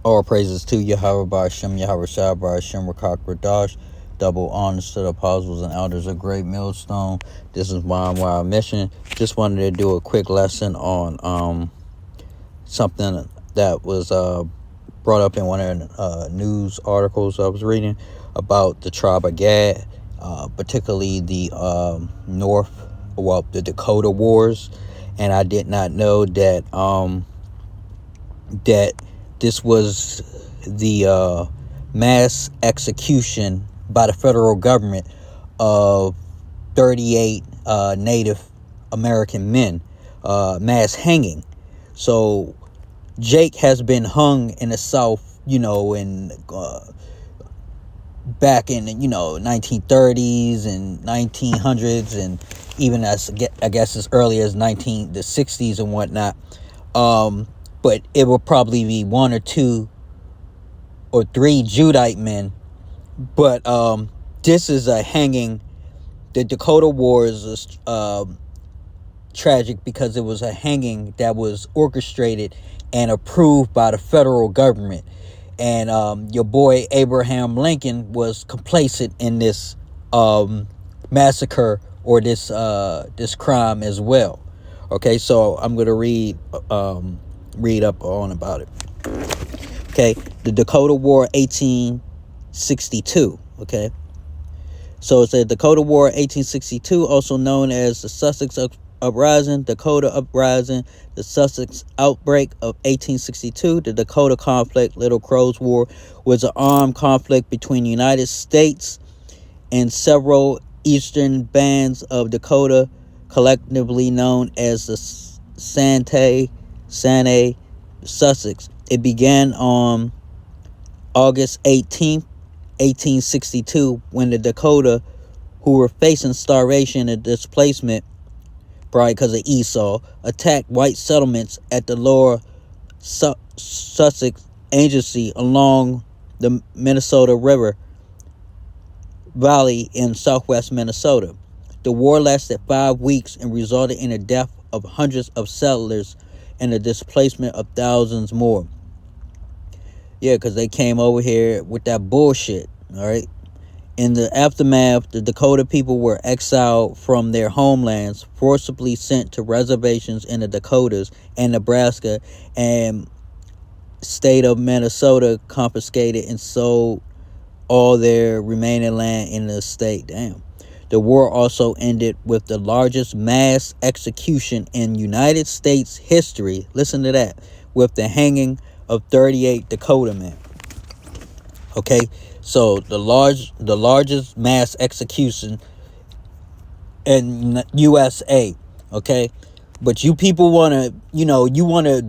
All praises to Yahweh Ba'Shem, Yahweh Shai Ba'Shem, Rakak Radash. Double honors to the apostles and elders of Great Millstone. This is my wild mission. Just wanted to do a quick lesson on something that was brought up in one of the news articles I was reading about the tribe of Gad, particularly the the Dakota Wars. And I did not know that that this was the mass execution by the federal government of 38 Native American men, mass hanging. So Jake has been hung in the South, in back in 1930s and 1900s, and even I guess as early as the 60s and whatnot. But it will probably be one or two or three Judite men. But this is a hanging. The Dakota Wars is tragic because it was a hanging that was orchestrated and approved by the federal government. And your boy Abraham Lincoln was complacent in this massacre or this crime as well. Okay, so I'm going to read up on about it. Okay, the Dakota War 1862. Okay, so it's the Dakota War 1862, also known as the Sussex Uprising, Dakota Uprising, the Sussex Outbreak of 1862, the Dakota Conflict, Little Crow's War, was an armed conflict between the United States and several eastern bands of Dakota, collectively known as the Sante, Sussex. It began on August 18th, 1862, when the Dakota, who were facing starvation and displacement, probably because of Esau, attacked white settlements at the lower Sussex Agency along the Minnesota River Valley in southwest Minnesota. The war lasted 5 weeks and resulted in the death of hundreds of settlers and the displacement of thousands more. Yeah, because they came over here with that bullshit, all right? In the aftermath, the Dakota people were exiled from their homelands, forcibly sent to reservations in the Dakotas and Nebraska, and state of Minnesota confiscated and sold all their remaining land in the state. Damn. The war also ended with the largest mass execution in United States history. Listen to that. With the hanging of 38 Dakota men. Okay, so the largest mass execution in USA. Okay, but you people want to, you want to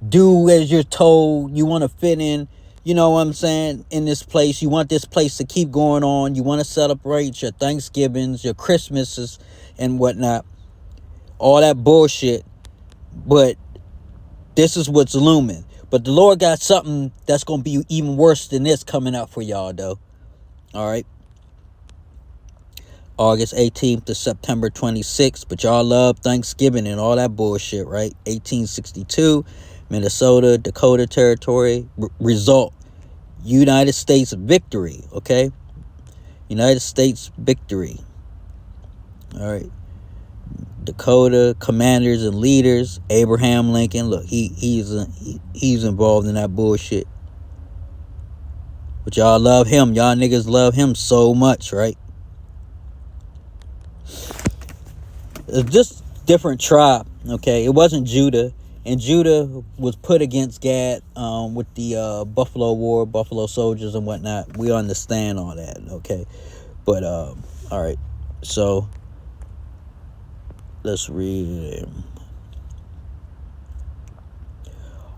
do as you're told. You want to fit in. You know what I'm saying? In this place, you want this place to keep going on. You want to celebrate your Thanksgivings, your Christmases, and whatnot. All that bullshit. But this is what's looming. But the Lord got something that's going to be even worse than this coming up for y'all, though. All right. August 18th to September 26th. But y'all love Thanksgiving and all that bullshit, right? 1862, Minnesota, Dakota Territory. Result, United States victory, okay? United States victory. All right. Dakota commanders and leaders, Abraham Lincoln. Look, he's involved in that bullshit. But y'all love him. Y'all niggas love him so much, right? It's just different tribe, okay? It wasn't Judah. And Judah was put against Gad with the Buffalo War, Buffalo Soldiers and whatnot. We understand all that, okay? But, all right. So, let's read it.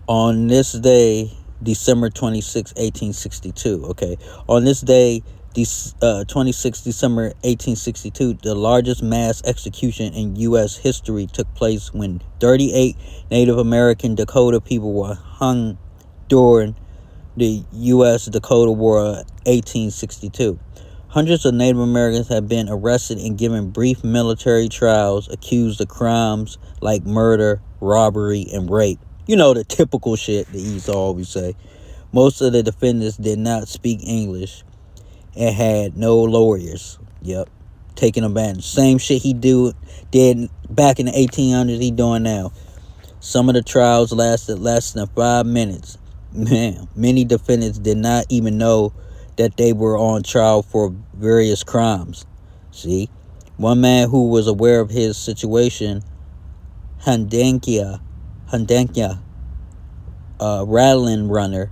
On this day, December 26, 1862, okay? On this day, 26 December 1862, the largest mass execution in U.S. history took place when 38 Native American Dakota people were hung during the U.S. Dakota War of 1862. Hundreds of Native Americans have been arrested and given brief military trials, accused of crimes like murder, robbery, and rape. You know, the typical shit that Esau always say. Most of the defendants did not speak English and had no lawyers. Yep. Taking advantage. Same shit he did back in the 1800s he doing now. Some of the trials lasted less than 5 minutes. Man, many defendants did not even know that they were on trial for various crimes. See? One man who was aware of his situation, Handankia, rattling runner,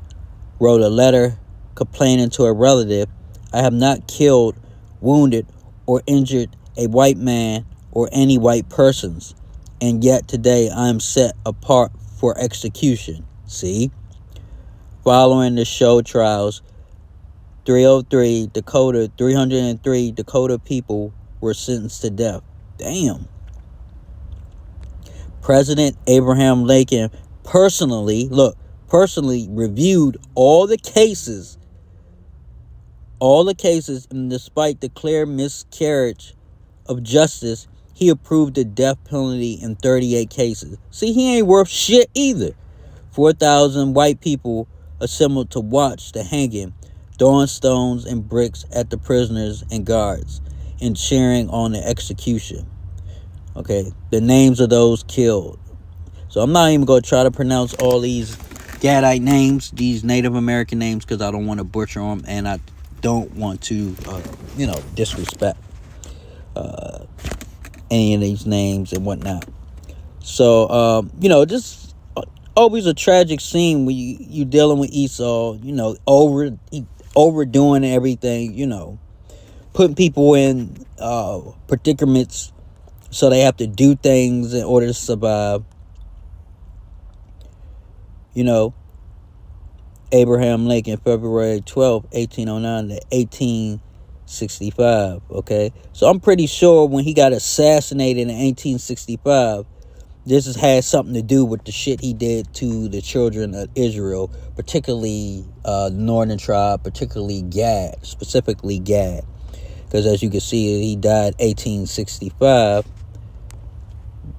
wrote a letter complaining to a relative, "I have not killed, wounded, or injured a white man or any white persons, and yet today I am set apart for execution." See? Following the show trials, 303 Dakota people were sentenced to death. Damn. President Abraham Lincoln personally reviewed all the cases, and despite the clear miscarriage of justice, he approved the death penalty in 38 cases. See, he ain't worth shit either. 4,000 white people assembled to watch the hanging, throwing stones and bricks at the prisoners and guards, and cheering on the execution. Okay, the names of those killed. So I'm not even going to try to pronounce all these Gadite names, these Native American names, because I don't want to butcher them, and I don't want to, disrespect any of these names and whatnot. So, just always a tragic scene when you dealing with Esau, overdoing everything, putting people in predicaments so they have to do things in order to survive. Abraham Lincoln, February 12th, 1809 to 1865, okay? So I'm pretty sure when he got assassinated in 1865, this had something to do with the shit he did to the children of Israel, particularly the northern tribe, particularly Gad, specifically Gad. Because as you can see, he died 1865,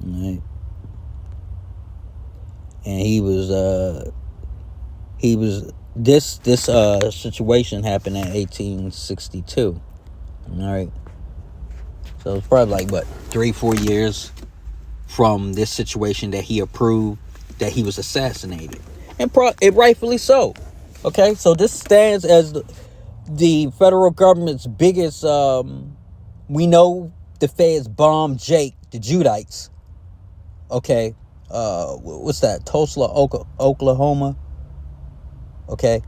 right? And this situation happened in 1862. All right. So it's probably like 3-4 years from this situation that he approved that he was assassinated, and rightfully so. Okay, so this stands as the federal government's biggest. We know the feds bombed Jake the Judites. Okay, what's that? Tulsa, Oklahoma. Okay,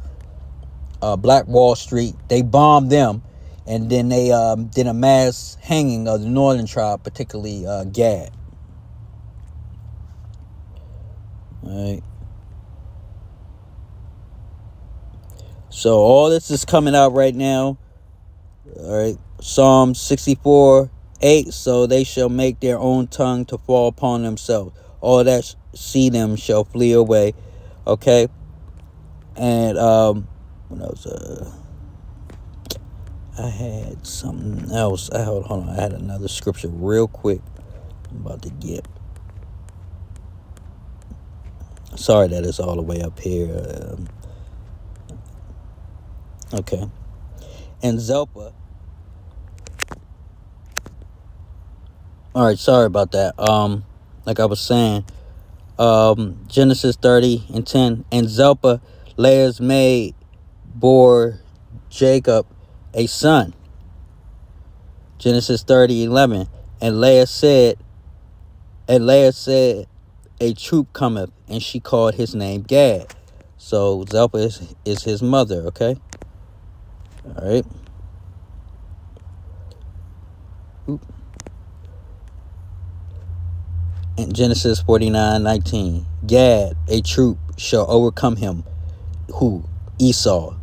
Black Wall Street. They bombed them, and then they did a mass hanging of the northern tribe, particularly Gad. All right. So all this is coming out right now. All right. Psalm 64:8. So they shall make their own tongue to fall upon themselves. All that see them shall flee away. Okay. And what else? I had something else. Hold on. I had another scripture real quick. I'm about to get. Sorry that it's all the way up here. Okay. And Zelpah. All right. Sorry about that. Like I was saying, Genesis 30:10. And Zelpah, Leah's maid, bore Jacob a son. Genesis 30:11. And Leah said, a troop cometh, and she called his name Gad. So Zelpah is his mother, okay? All right. In Genesis 49:19, Gad, a troop, shall overcome him, who? Esau,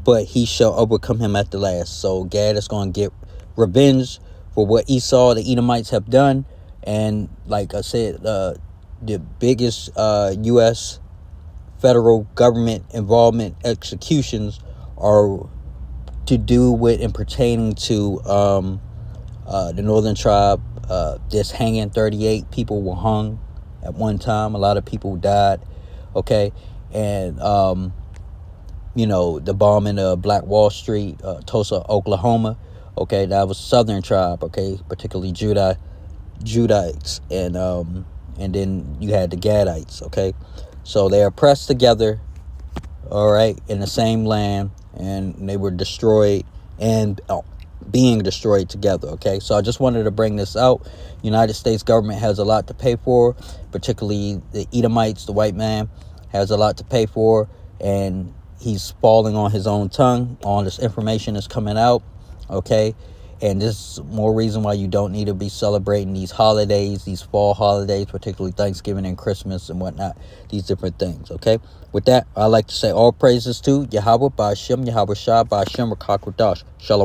but he shall overcome him at the last. So Gad is going to get revenge for what Esau, the Edomites, have done. And like I said, the biggest U.S. federal government involvement executions are to do with and pertaining to the northern tribe. This hanging, 38 people were hung at one time. A lot of people died. Okay, and the bombing of Black Wall Street, Tulsa, Oklahoma. Okay, that was Southern tribe. Okay, particularly Judites, and then you had the Gadites. Okay, so they are pressed together. All right, in the same land, and they were destroyed and being destroyed together. Okay, so I just wanted to bring this out. United States government has a lot to pay for, particularly the Edomites. The white man has a lot to pay for, and he's falling on his own tongue. All this information is coming out. Okay, and this is more reason why you don't need to be celebrating these holidays, these fall holidays, particularly Thanksgiving and Christmas and whatnot, these different things. Okay, with that, I like to say all praises to Yahweh, Ba'ashem, Yahweh Shah, Ba'ashem, Rakakwadash. Shalom.